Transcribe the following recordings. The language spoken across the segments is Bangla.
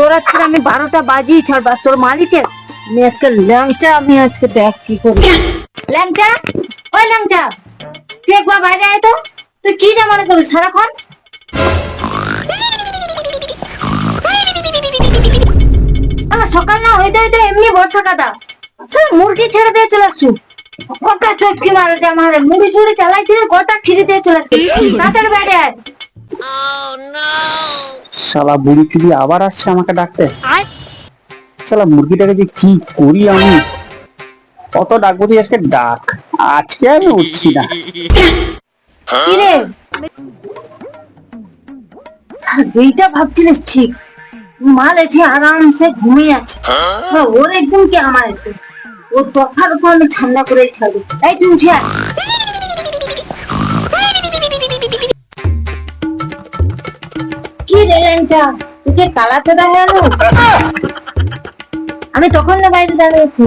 তোর আজকে আমি 12টা বাজিয়ে ছাড়বা তোর মালিকের। আমি আজকে দেখ কি করি। ল্যাংচা, ওই ল্যাংচা, তুই একবার বাইরে আয় তো। তুই কি যা মনে করিস সারাক্ষণ? সকাল না হইতে হইতে এমনি বর্ষা কাদা মুরগি ছেড়ে দিয়ে চলে আসছু। কটা চটকি মারে আমার মুড়ি চুড়ি চালাইছি রে, কটা খিরি দিয়ে চলে আসছি। তাড়াতাড়ি বাইরে আয়। শালা বুড়ি চুড়ি আবার আসছে আমাকে ডাকতে। শালা মুরগিটাকে যে কি করি আমি, কত ডাকবো তুই আজকে ডাক, আজকে আমি উঠছি না। কি রে, যেইটা ভাবছিলিস ঠিক, মাল এসে আরামসে ঘুমিয়ে আছে। ওর একদম কি আমার একদম, ও তথার উপর আমি ঠান্ডা করে ছাড়বো। এই তুই উঠে আয়। কি রে ল্যাংচা, তুই কালা চোদা হয়ে গেল? আমি তখন না বাইরে দাঁড়িয়েছি।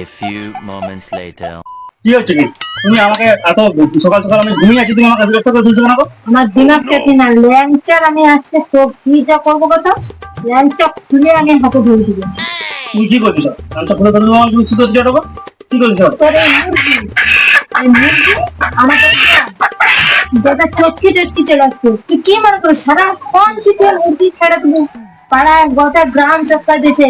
A few moments later. কি হচ্ছে কি, তুমি আমাকে এত সকাল সকাল আমি ঘুমিয়ে আছি, তুমি আমাকে বিরক্ত করে তুলছো না? আমার দিমাগ থেকে না ল্যাংচার আমি আজকে চোখ কি যা করবো কথা, ল্যাংচা খুলে আমি হাতে ধরে দিব। তুমি কি করছো? ল্যাংচা খুলে ধরে তুমি কি করছো? এটা কি করছো? তোর এই মুরগি, এই মুরগি আমাকে দাদা চটকি চটকি চলে আসছে। তুই কি মনে করো সারাক্ষণ তুই তোর মুরগি ছাড়া তুমি পাড়ায় গোটা গ্রাম চক্কর দিছে।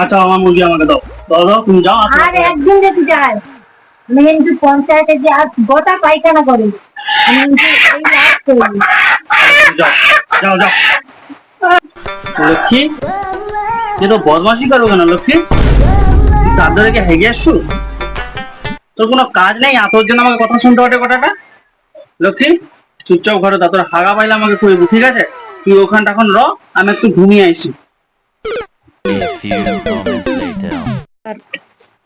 আচ্ছা আমার মুরগি আমাকে দাও, দাও দাও, তুমি যাও। আর একদিন যদি যায় আমি কিন্তু পঞ্চায়েতে যে আর গোটা পায়খানা করে আমি কিন্তু এই লাভ করবো। যাও যাও যাও। লক্ষ্মী, এ তো বদমাশি করবো কেন লক্ষ্মী? তাদেরকে হেগে আসছো, তোর কোনো কাজ নেই, তোর জন্য আমাকে কথা শুনতে হবে কথাটা। লক্ষ্মী চুপচাপ ঘরে তোর হাগা পাইলে আমাকে কইবি, ঠিক আছে? তুই ওখানটা এখন র, আমি একটু ঘুমিয়ে আইছি। A few moments later.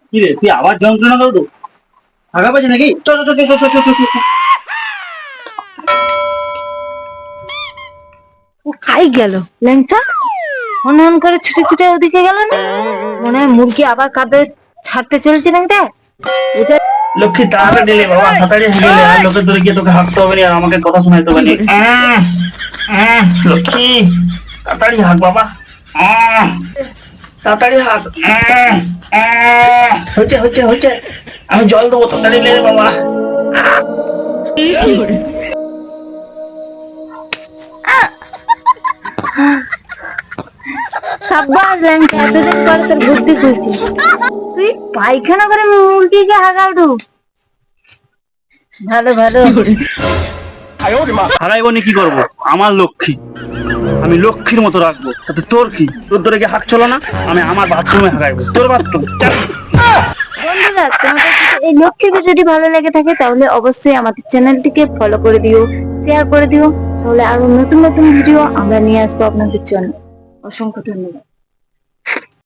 কি রে, তুই আবার যন্ত্রণা করবো? হাগা পাইছে নাকি? চল চল চল চল চল চল। ও খাই গেল ল্যাংচা, হন করে ছুটে ছুটে ওদিকে গেল না, মনে হয় মুরগি আবার কাঁদে ছাড়তে চলছে না। লক্ষ্মী তাড়াতাড়ি দিলে বাবা, তাড়াতাড়ি দিলে, আর লোকের দূরে গিয়ে তোকে হাঁকতে হবে না, আর আমাকে কথা শোনাইতে হবে না। লক্ষ্মী তাড়াতাড়ি হাঁক বাবা, তাড়াতাড়ি হাঁক। হচ্ছে হচ্ছে হচ্ছে, আমি জল দেবো, তাড়াতাড়ি দিলে বাবা। সাব্বাস ল্যাংচা, এতদিন পরে তোর বুদ্ধি খুলছি। তুই পায়খানা করে মুরগিকে হাগালু, ভালো ভালো। হারাইবো নি কি করবো, আমার লক্ষ্মী, আমি লক্ষ্মীর মতো রাখবো। তাতে তোর কি? তোর ধরে গিয়ে হাঁক চলো না, আমি আমার বাথরুমে হারাইবো, তোর বাথরুম। বন্ধুরা, তোমাদের যদি এই লক্ষ্মী ভিডিওটি ভালো লেগে থাকে তাহলে অবশ্যই আমাদের চ্যানেলটিকে ফলো করে দিও, শেয়ার করে দিও, তাহলে আরো নতুন নতুন ভিডিও আমরা নিয়ে আসবো আপনাদের জন্য। অসংখ্য ধন্যবাদ।